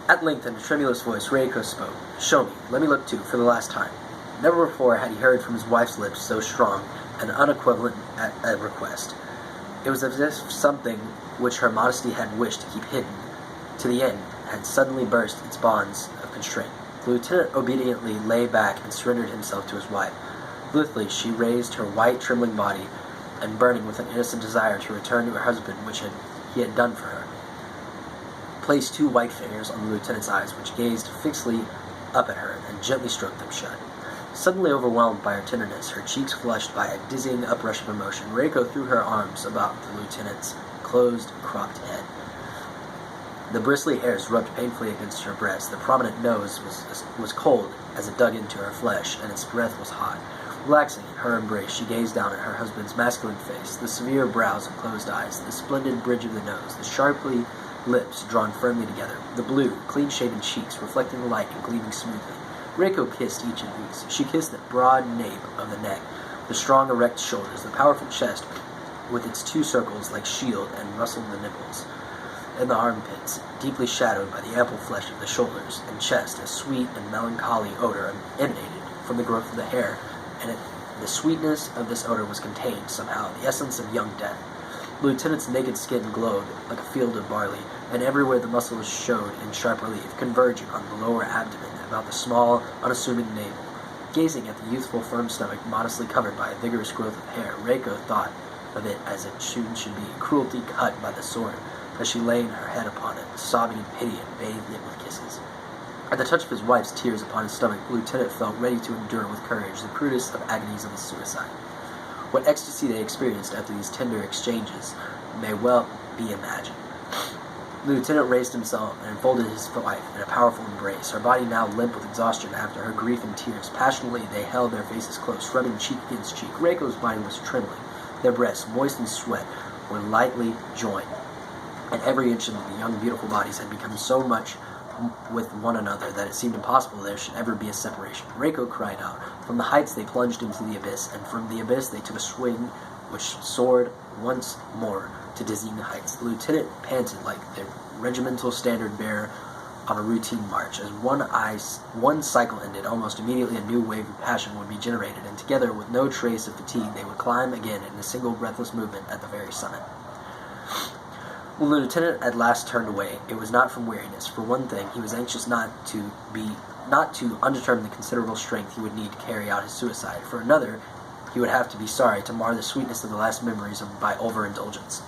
At length, in a tremulous voice, Reiko spoke. "Show me. Let me look too, for the last time." Never before had he heard from his wife's lips so strong and unequivalent a request. It was as if something which her modesty had wished to keep hidden to the end had suddenly burst its bonds of constraint. The lieutenant obediently lay back and surrendered himself to his wife. Blithely she raised her white, trembling body, and burning with an innocent desire to return to her husband which he had done for her, placed two white fingers on the lieutenant's eyes, which gazed fixedly up at her, and gently stroked them shut. Suddenly overwhelmed by her tenderness, her cheeks flushed by a dizzying uprush of emotion, Reiko threw her arms about the lieutenant's closed, cropped head. The bristly hairs rubbed painfully against her breast. The prominent nose was cold as it dug into her flesh, and its breath was hot. Relaxing in her embrace, she gazed down at her husband's masculine face, the severe brows and closed eyes, the splendid bridge of the nose, the sharply lips drawn firmly together, the blue, clean-shaven cheeks reflecting the light and gleaming smoothly. Reiko kissed each of these. She kissed the broad nape of the neck, the strong, erect shoulders, the powerful chest with its two circles like shield, and rustled the nipples and the armpits, deeply shadowed by the ample flesh of the shoulders and chest. A sweet and melancholy odor emanated from the growth of the hair, and the sweetness of this odor was contained, somehow, the essence of young death. The lieutenant's naked skin glowed like a field of barley, and everywhere the muscles showed in sharp relief, converging on the lower abdomen about the small, unassuming navel. Gazing at the youthful, firm stomach, modestly covered by a vigorous growth of hair, Reiko thought of it as it should be, cruelty cut by the sword, as she lay her head upon it, sobbing in pity and bathed it with kisses. At the touch of his wife's tears upon his stomach, the lieutenant felt ready to endure with courage the crudest of agonies of his suicide. What ecstasy they experienced after these tender exchanges may well be imagined. The lieutenant raised himself and enfolded his wife in a powerful embrace, her body now limp with exhaustion after her grief and tears. Passionately they held their faces close, rubbing cheek against cheek. Reiko's body was trembling. Their breasts, moist in sweat, were lightly joined, and every inch of the young, beautiful bodies had become so much with one another that it seemed impossible there should ever be a separation. Reiko cried out. From the heights they plunged into the abyss, and from the abyss they took a swing which soared once more to dizzying heights. The lieutenant panted like the regimental standard-bearer on a routine march. As one cycle ended, almost immediately a new wave of passion would be generated, and together, with no trace of fatigue, they would climb again in a single breathless movement at the very summit. When the lieutenant at last turned away, it was not from weariness. For one thing, he was anxious not to undetermine the considerable strength he would need to carry out his suicide. For another, he would have to be sorry to mar the sweetness of the last memories by overindulgence.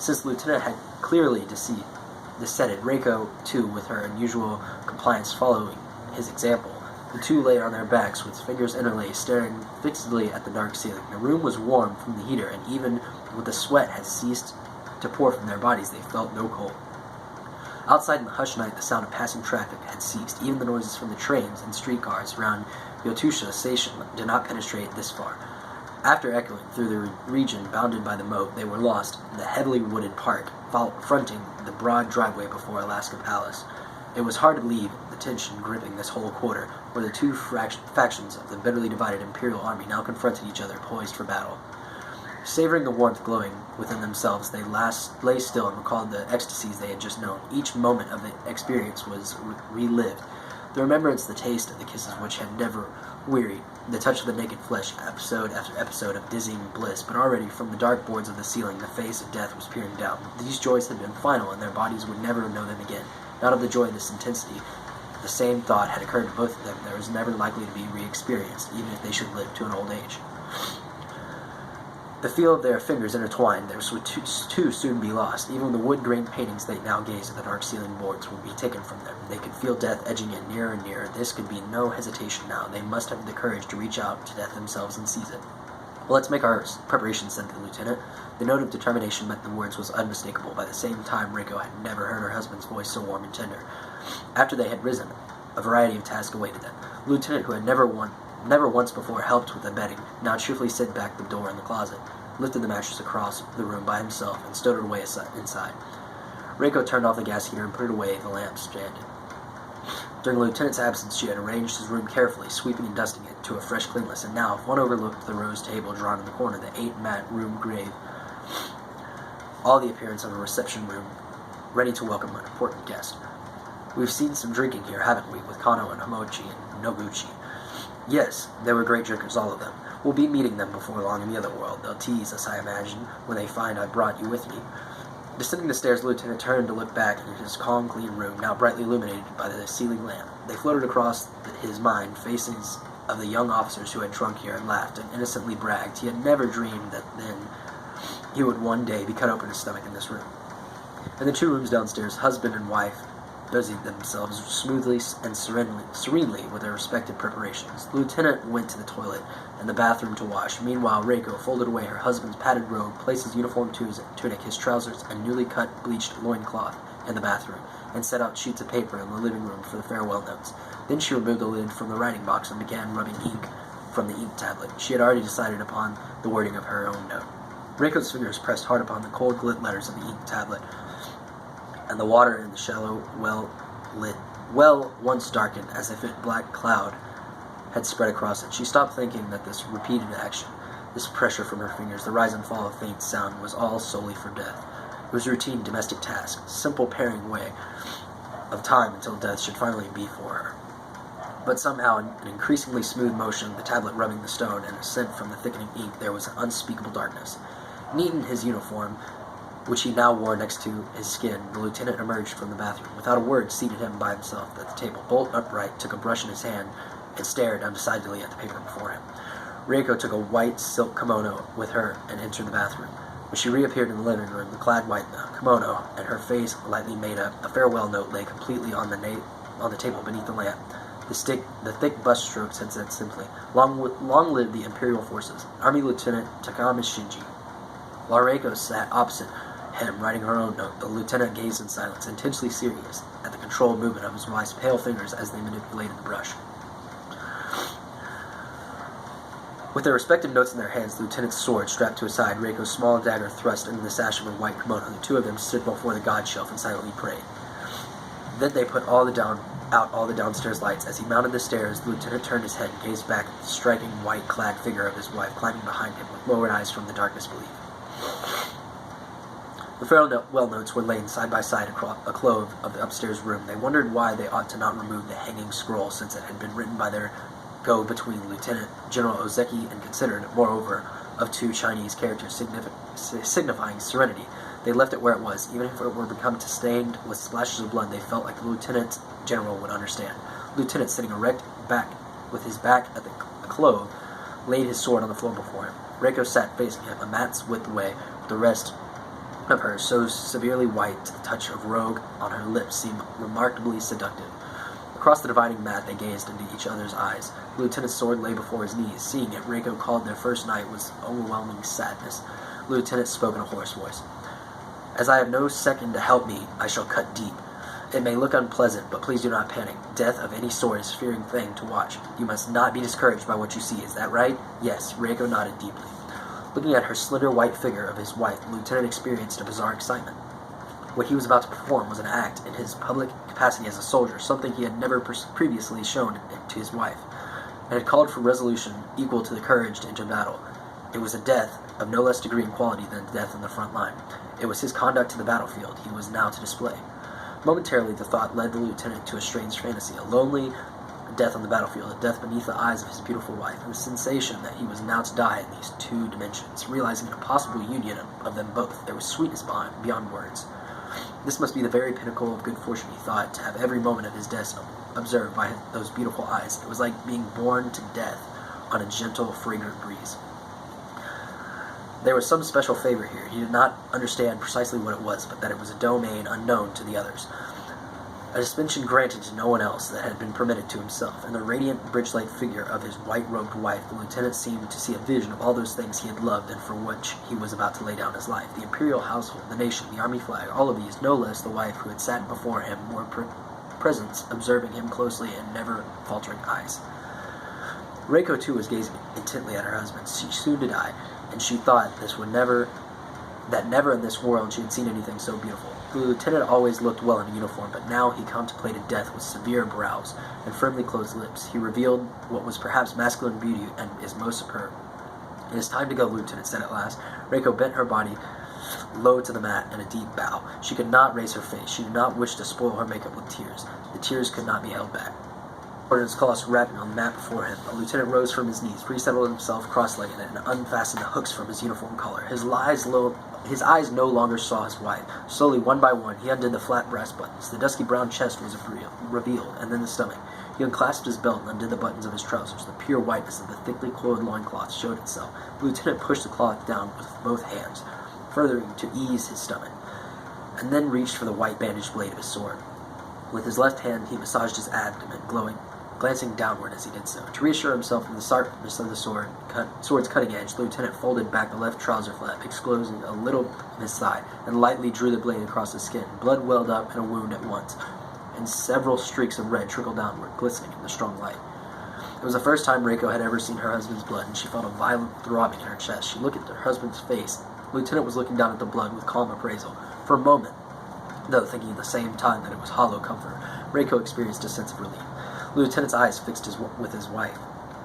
Since the lieutenant had clearly descended, Reiko, too, with her unusual compliance following his example, the two lay on their backs with fingers interlaced, staring fixedly at the dark ceiling. The room was warm from the heater, and even when the sweat had ceased to pour from their bodies, they felt no cold. Outside in the hushed night, the sound of passing traffic had ceased. Even the noises from the trains and streetcars around Yotusha Station did not penetrate this far. After echoing through the region bounded by the moat, they were lost in the heavily wooded park, fronting the broad driveway before Alaska Palace. It was hard to leave the tension gripping this whole quarter, where the two factions of the bitterly divided Imperial Army now confronted each other, poised for battle. Savoring the warmth glowing within themselves, they lay still and recalled the ecstasies they had just known. Each moment of the experience was relived. The remembrance, the taste of the kisses which had never wearied, the touch of the naked flesh, episode after episode of dizzying bliss. But already from the dark boards of the ceiling, the face of death was peering down. These joys had been final, and their bodies would never know them again. Not of the joy of this intensity. The same thought had occurred to both of them. There was never likely to be re-experienced, even if they should live to an old age. The feel of their fingers intertwined, theirs would too soon be lost. Even the wood-grained paintings they now gazed at the dark ceiling boards would be taken from them. They could feel death edging in nearer and nearer. This could be no hesitation now. They must have the courage to reach out to death themselves and seize it. "Well, let's make our preparations," said the lieutenant. The note of determination meant the words was unmistakable. By the same time, Reiko had never heard her husband's voice so warm and tender. After they had risen, a variety of tasks awaited them. The lieutenant, who had never once before helped with the bedding, now cheerfully set back the door in the closet, lifted the mattress across the room by himself, and stowed it away inside. Reiko turned off the gas heater and put away the lamp stand. During the lieutenant's absence, she had arranged his room carefully, sweeping and dusting it to a fresh cleanliness, and now, if one overlooked the rose table drawn in the corner, the 8-mat room gave all the appearance of a reception room, ready to welcome an important guest. We've seen some drinking here, haven't we, with Kano and Homochi and Noguchi? Yes, they were great drinkers, all of them. We'll be meeting them before long in the other world. They'll tease us, I imagine, when they find I brought you with me. Descending the stairs, the lieutenant turned to look back at his calm, clean room, now brightly illuminated by the ceiling lamp. They floated across his mind faces of the young officers who had drunk here and laughed and innocently bragged. He had never dreamed that then he would one day be cut open his stomach in this room. In the 2 rooms downstairs, husband and wife busied themselves smoothly and serenely with their respective preparations. The lieutenant went to the toilet and the bathroom to wash. Meanwhile, Reiko folded away her husband's padded robe, placed his uniform tunic, his trousers, and newly cut bleached loincloth in the bathroom, and set out sheets of paper in the living room for the farewell notes. Then she removed the lid from the writing box and began rubbing ink from the ink tablet. She had already decided upon the wording of her own note. Reiko's fingers pressed hard upon the cold gilt letters of the ink tablet, and the water in the shallow well once darkened, as if a black cloud had spread across it. She stopped, thinking that this repeated action, this pressure from her fingers, the rise and fall of faint sound, was all solely for death. It was a routine domestic task, simple paring away of time until death should finally be for her. But somehow, in an increasingly smooth motion, the tablet rubbing the stone, and a scent from the thickening ink, there was an unspeakable darkness. Neat in his uniform, which he now wore next to his skin, the lieutenant emerged from the bathroom. Without a word, seated him by himself at the table, bolt upright, took a brush in his hand, and stared undecidedly at the paper before him. Reiko took a white silk kimono with her and entered the bathroom. When she reappeared in the living room, the clad white kimono and her face lightly made up, a farewell note lay completely on the table beneath the lamp. The thick bust strokes had said simply, "Long live the Imperial Forces, Army Lieutenant Takami Shinji." While Reiko sat opposite him, writing her own note, the lieutenant gazed in silence, intensely serious, at the controlled movement of his wife's pale fingers as they manipulated the brush. With their respective notes in their hands, the lieutenant's sword strapped to his side, Reiko's small dagger thrust into the sash of her white kimono, the 2 of them stood before the god shelf and silently prayed. Then they put out all the downstairs lights. As he mounted the stairs, the lieutenant turned his head and gazed back at the striking white-clad figure of his wife climbing behind him with lowered eyes from the darkness beneath. The farewell notes were laid side by side across a clove of the upstairs room. They wondered why they ought to not remove the hanging scroll, since it had been written by their go-between Lieutenant General Ozeki and considered, moreover, of 2 Chinese characters signifying serenity. They left it where it was. Even if it were become stained with splashes of blood, they felt like the Lieutenant General would understand. The lieutenant, sitting erect back with his back at the clove, laid his sword on the floor before him. Reiko sat facing him, a mat's width away, with the rest of her, so severely white to the touch of rogue on her lips, seemed remarkably seductive. Across the dividing mat they gazed into each other's eyes. The lieutenant's sword lay before his knees. Seeing it, Reiko called their first night with overwhelming sadness. The lieutenant spoke in a hoarse voice. "As I have no second to help me, I shall cut deep. It may look unpleasant, but please do not panic. Death of any sort is a fearing thing to watch. You must not be discouraged by what you see. Is that right?" "Yes." Reiko nodded deeply. Looking at her slender white figure of his wife, the lieutenant experienced a bizarre excitement. What he was about to perform was an act in his public capacity as a soldier, something he had never previously shown to his wife, and had called for resolution equal to the courage to enter battle. It was a death of no less degree and quality than death on the front line. It was his conduct to the battlefield he was now to display. Momentarily, the thought led the lieutenant to a strange fantasy, a lonely death on the battlefield, a death beneath the eyes of his beautiful wife, and the sensation that he was now to die in these 2 dimensions, realizing an impossible union of them both. There was sweetness beyond words. This must be the very pinnacle of good fortune, he thought, to have every moment of his death observed by those beautiful eyes. It was like being born to death on a gentle, fragrant breeze. There was some special favor here. He did not understand precisely what it was, but that it was a domain unknown to the others. A dispensation granted to no one else that had been permitted to himself. In the radiant, bridge-like figure of his white-robed wife, the lieutenant seemed to see a vision of all those things he had loved and for which he was about to lay down his life. The imperial household, the nation, the army flag, all of these, no less the wife who had sat before him, were present, observing him closely in never faltering eyes. Reiko, too, was gazing intently at her husband. She soon to die, and she thought that never in this world she had seen anything so beautiful. The lieutenant always looked well in a uniform, but now he contemplated death with severe brows and firmly closed lips. He revealed what was perhaps masculine beauty and is most superb. "It is time to go," the lieutenant said at last. Reiko bent her body low to the mat in a deep bow. She could not raise her face. She did not wish to spoil her makeup with tears. The tears could not be held back. Orders Colossus rapping on the mat before him. The lieutenant rose from his knees, resettled himself cross-legged, and unfastened the hooks from his uniform collar. His eyes no longer saw his wife. Slowly, one by one, he undid the flat brass buttons. The dusky brown chest was revealed, and then the stomach. He unclasped his belt and undid the buttons of his trousers. The pure whiteness of the thickly coiled loincloth showed itself. The lieutenant pushed the cloth down with both hands, furthering to ease his stomach, and then reached for the white bandaged blade of his sword. With his left hand, he massaged his abdomen, glancing downward as he did so. To reassure himself of the sharpness of the sword's cutting edge, the lieutenant folded back the left trouser flap, exposing a little of his thigh, and lightly drew the blade across the skin. Blood welled up in a wound at once, and several streaks of red trickled downward, glistening in the strong light. It was the first time Reiko had ever seen her husband's blood, and she felt a violent throbbing in her chest. She looked at her husband's face. The lieutenant was looking down at the blood with calm appraisal. For a moment, though thinking at the same time that it was hollow comfort, Reiko experienced a sense of relief. The lieutenant's eyes fixed with his wife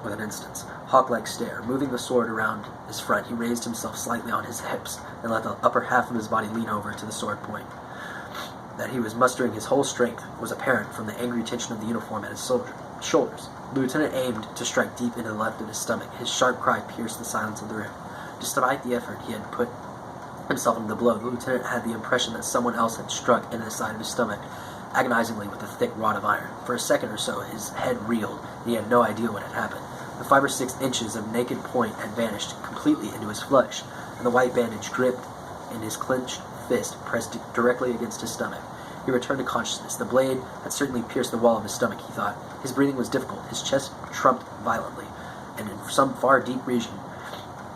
with an instant's hawk-like stare. Moving the sword around his front, he raised himself slightly on his hips and let the upper half of his body lean over to the sword point. That he was mustering his whole strength was apparent from the angry tension of the uniform at his shoulders. The lieutenant aimed to strike deep into the left of his stomach. His sharp cry pierced the silence of the room. Despite the effort he had put himself into the blow, the lieutenant had the impression that someone else had struck into the side of his stomach, agonizingly with a thick rod of iron. For a second or so, his head reeled, and he had no idea what had happened. The 5 or 6 inches of naked point had vanished completely into his flesh, and the white bandage gripped in his clenched fist pressed directly against his stomach. He returned to consciousness. The blade had certainly pierced the wall of his stomach, he thought. His breathing was difficult. His chest trumped violently, and in some far deep region,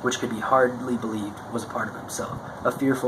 which could be hardly believed was a part of himself, a fearful